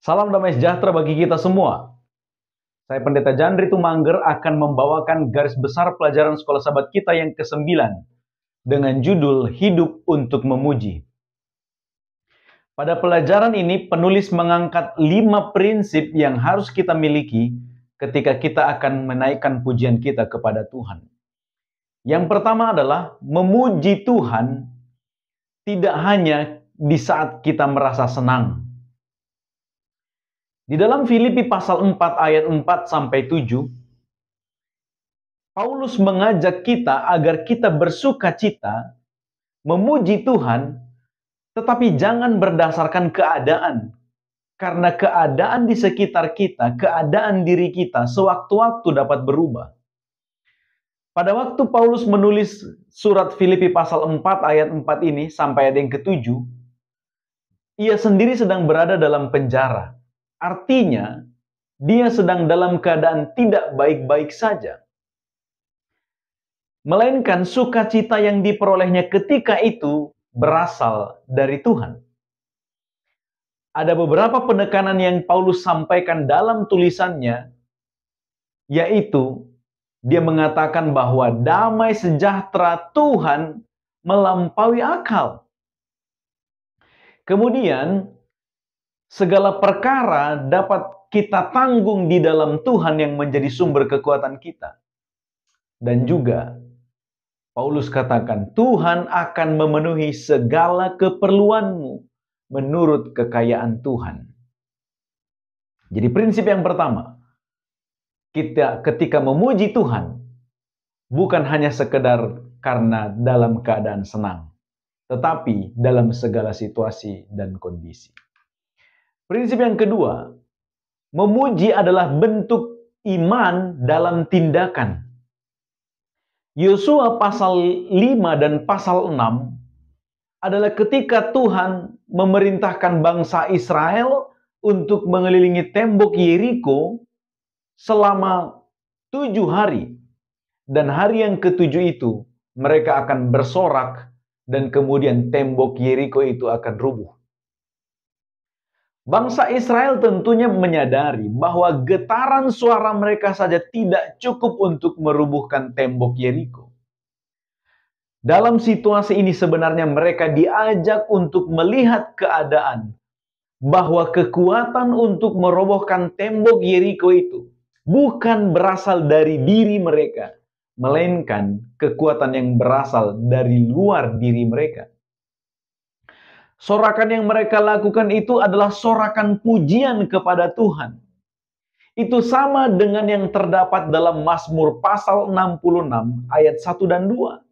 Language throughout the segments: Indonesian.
Salam damai sejahtera bagi kita semua. Saya Pendeta Jandri Tumangger akan membawakan garis besar pelajaran sekolah sahabat kita yang ke-9 dengan judul Hidup untuk Memuji. Pada pelajaran ini penulis mengangkat 5 prinsip yang harus kita miliki ketika kita akan menaikkan pujian kita kepada Tuhan. Yang pertama adalah memuji Tuhan tidak hanya di saat kita merasa senang. Di dalam Filipi pasal 4 ayat 4-7, Paulus mengajak kita agar kita bersuka cita, memuji Tuhan, tetapi jangan berdasarkan keadaan. Karena keadaan di sekitar kita, keadaan diri kita, sewaktu-waktu dapat berubah. Pada waktu Paulus menulis surat Filipi pasal 4 ayat 4 ini sampai ayat yang ke-7, ia sendiri sedang berada dalam penjara. Artinya, dia sedang dalam keadaan tidak baik-baik saja. Melainkan sukacita yang diperolehnya ketika itu berasal dari Tuhan. Ada beberapa penekanan yang Paulus sampaikan dalam tulisannya, yaitu dia mengatakan bahwa damai sejahtera Tuhan melampaui akal. Kemudian, segala perkara dapat kita tanggung di dalam Tuhan yang menjadi sumber kekuatan kita. Dan juga, Paulus katakan, Tuhan akan memenuhi segala keperluanmu menurut kekayaan Tuhan. Jadi prinsip yang pertama, kita ketika memuji Tuhan, bukan hanya sekedar karena dalam keadaan senang, tetapi dalam segala situasi dan kondisi. Prinsip yang kedua, memuji adalah bentuk iman dalam tindakan. Yosua pasal 5 dan pasal 6 adalah ketika Tuhan memerintahkan bangsa Israel untuk mengelilingi tembok Yeriko selama 7 hari. Dan hari yang ke-7 itu mereka akan bersorak dan kemudian tembok Yeriko itu akan rubuh. Bangsa Israel tentunya menyadari bahwa getaran suara mereka saja tidak cukup untuk merubuhkan tembok Yeriko. Dalam situasi ini sebenarnya mereka diajak untuk melihat keadaan bahwa kekuatan untuk merobohkan tembok Yeriko itu bukan berasal dari diri mereka, melainkan kekuatan yang berasal dari luar diri mereka. Sorakan yang mereka lakukan itu adalah sorakan pujian kepada Tuhan. Itu sama dengan yang terdapat dalam Mazmur pasal 66 ayat 1 dan 2.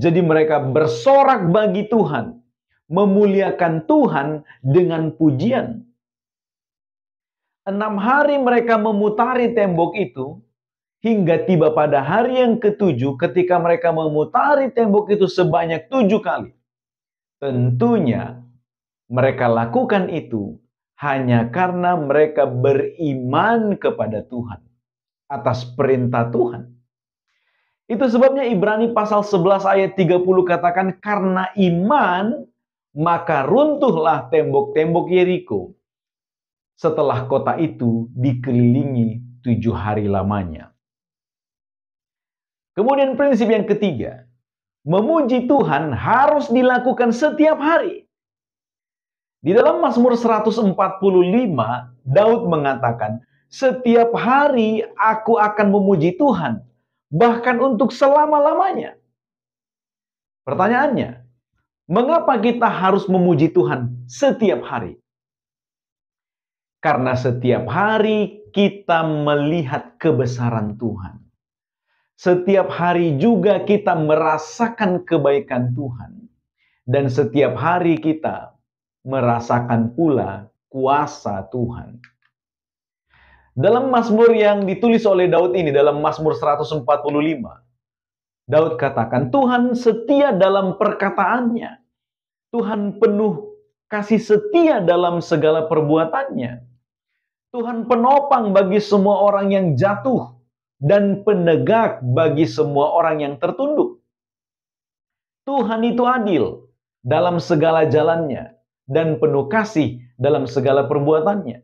Jadi mereka bersorak bagi Tuhan, memuliakan Tuhan dengan pujian. 6 hari mereka memutari tembok itu, hingga tiba pada hari yang ke-7 ketika mereka memutari tembok itu sebanyak 7 kali. Tentunya mereka lakukan itu hanya karena mereka beriman kepada Tuhan atas perintah Tuhan. Itu sebabnya Ibrani pasal 11 ayat 30 katakan, karena iman maka runtuhlah tembok-tembok Yeriko setelah kota itu dikelilingi 7 hari lamanya. Kemudian prinsip yang ketiga, memuji Tuhan harus dilakukan setiap hari. Di dalam Mazmur 145, Daud mengatakan, setiap hari aku akan memuji Tuhan, bahkan untuk selama-lamanya. Pertanyaannya, mengapa kita harus memuji Tuhan setiap hari? Karena setiap hari kita melihat kebesaran Tuhan. Setiap hari juga kita merasakan kebaikan Tuhan. Dan setiap hari kita merasakan pula kuasa Tuhan. Dalam Mazmur yang ditulis oleh Daud ini, dalam Mazmur 145, Daud katakan, Tuhan setia dalam perkataannya. Tuhan penuh kasih setia dalam segala perbuatannya. Tuhan penopang bagi semua orang yang jatuh dan penegak bagi semua orang yang tertunduk. Tuhan itu adil dalam segala jalannya dan penuh kasih dalam segala perbuatannya.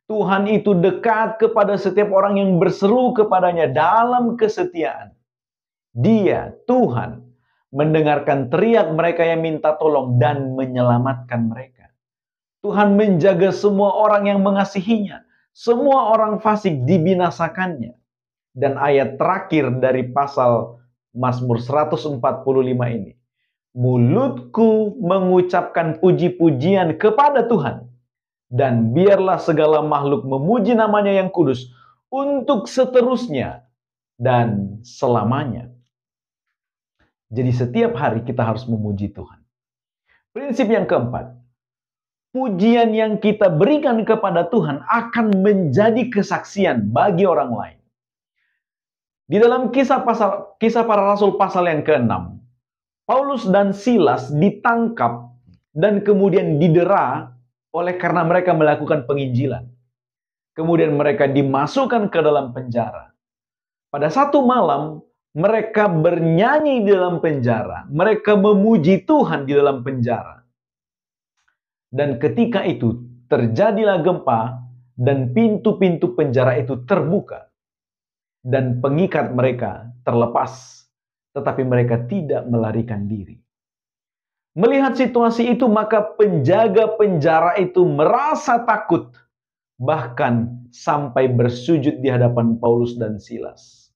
Tuhan itu dekat kepada setiap orang yang berseru kepadanya dalam kesetiaan. Dia, Tuhan, mendengarkan teriak mereka yang minta tolong dan menyelamatkan mereka. Tuhan menjaga semua orang yang mengasihinya. Semua orang fasik dibinasakannya. Dan ayat terakhir dari pasal Mazmur 145 ini. Mulutku mengucapkan puji-pujian kepada Tuhan. Dan biarlah segala makhluk memuji namanya yang kudus untuk seterusnya dan selamanya. Jadi setiap hari kita harus memuji Tuhan. Prinsip yang keempat. Pujian yang kita berikan kepada Tuhan akan menjadi kesaksian bagi orang lain. Di dalam kisah para rasul pasal yang ke-6, Paulus dan Silas ditangkap dan kemudian didera oleh karena mereka melakukan penginjilan. Kemudian mereka dimasukkan ke dalam penjara. Pada satu malam, mereka bernyanyi di dalam penjara. Mereka memuji Tuhan di dalam penjara. Dan ketika itu terjadilah gempa dan pintu-pintu penjara itu terbuka. Dan pengikat mereka terlepas. Tetapi mereka tidak melarikan diri. Melihat situasi itu, maka penjaga penjara itu merasa takut. Bahkan sampai bersujud di hadapan Paulus dan Silas.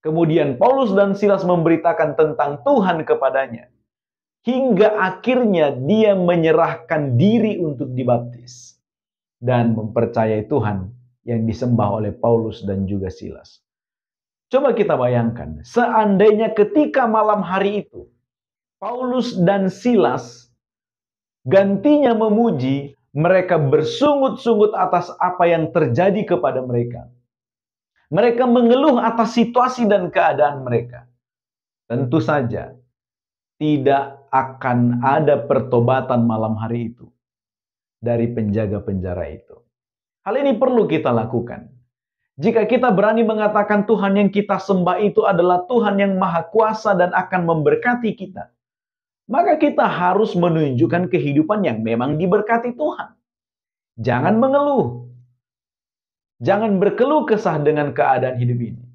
Kemudian Paulus dan Silas memberitakan tentang Tuhan kepadanya. Hingga akhirnya dia menyerahkan diri untuk dibaptis. Dan mempercayai Tuhan yang disembah oleh Paulus dan juga Silas. Coba kita bayangkan, seandainya ketika malam hari itu, Paulus dan Silas gantinya memuji, mereka bersungut-sungut atas apa yang terjadi kepada mereka. Mereka mengeluh atas situasi dan keadaan mereka. Tentu saja, tidak akan ada pertobatan malam hari itu dari penjaga penjara itu. Hal ini perlu kita lakukan. Jika kita berani mengatakan Tuhan yang kita sembah itu adalah Tuhan yang Maha Kuasa dan akan memberkati kita, maka kita harus menunjukkan kehidupan yang memang diberkati Tuhan. Jangan mengeluh. Jangan berkeluh kesah dengan keadaan hidup ini.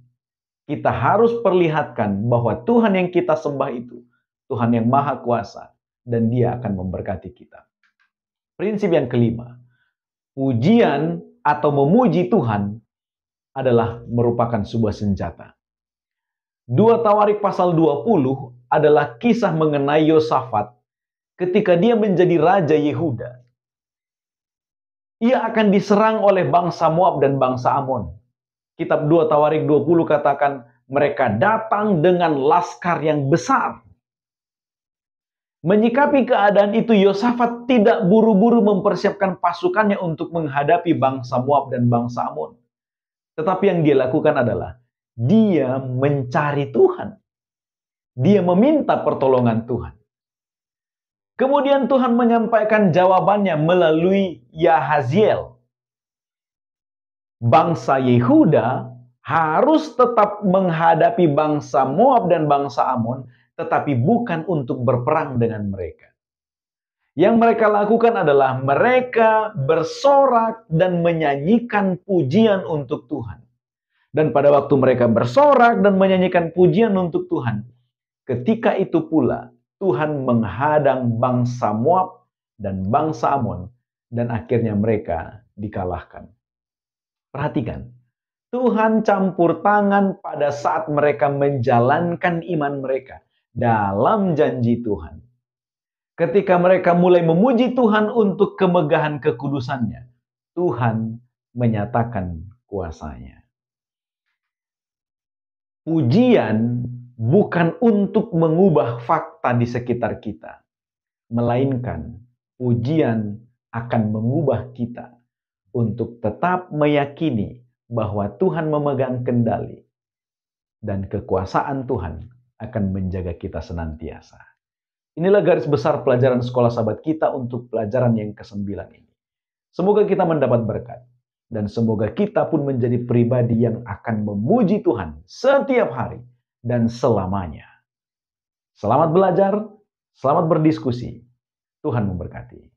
Kita harus perlihatkan bahwa Tuhan yang kita sembah itu Tuhan yang Maha Kuasa, dan Dia akan memberkati kita. Prinsip yang kelima, pujian atau memuji Tuhan adalah merupakan sebuah senjata. 2 Tawarik pasal 20 adalah kisah mengenai Yosafat ketika dia menjadi Raja Yehuda. Ia akan diserang oleh bangsa Moab dan bangsa Amon. Kitab 2 Tawarik 20 katakan, mereka datang dengan laskar yang besar. Menyikapi keadaan itu, Yosafat tidak buru-buru mempersiapkan pasukannya untuk menghadapi bangsa Moab dan bangsa Amon. Tetapi yang dia lakukan adalah, dia mencari Tuhan. Dia meminta pertolongan Tuhan. Kemudian Tuhan menyampaikan jawabannya melalui Yahaziel. Bangsa Yehuda harus tetap menghadapi bangsa Moab dan bangsa Amon, tetapi bukan untuk berperang dengan mereka. Yang mereka lakukan adalah mereka bersorak dan menyanyikan pujian untuk Tuhan. Dan pada waktu mereka bersorak dan menyanyikan pujian untuk Tuhan, ketika itu pula Tuhan menghadang bangsa Moab dan bangsa Amon, dan akhirnya mereka dikalahkan. Perhatikan, Tuhan campur tangan pada saat mereka menjalankan iman mereka dalam janji Tuhan. Ketika mereka mulai memuji Tuhan untuk kemegahan kekudusannya, Tuhan menyatakan kuasanya. Pujian bukan untuk mengubah fakta di sekitar kita, melainkan pujian akan mengubah kita untuk tetap meyakini bahwa Tuhan memegang kendali dan kekuasaan Tuhan akan menjaga kita senantiasa. Inilah garis besar pelajaran sekolah sahabat kita untuk pelajaran yang ke-9 ini. Semoga kita mendapat berkat, dan semoga kita pun menjadi pribadi yang akan memuji Tuhan setiap hari dan selamanya. Selamat belajar, selamat berdiskusi. Tuhan memberkati.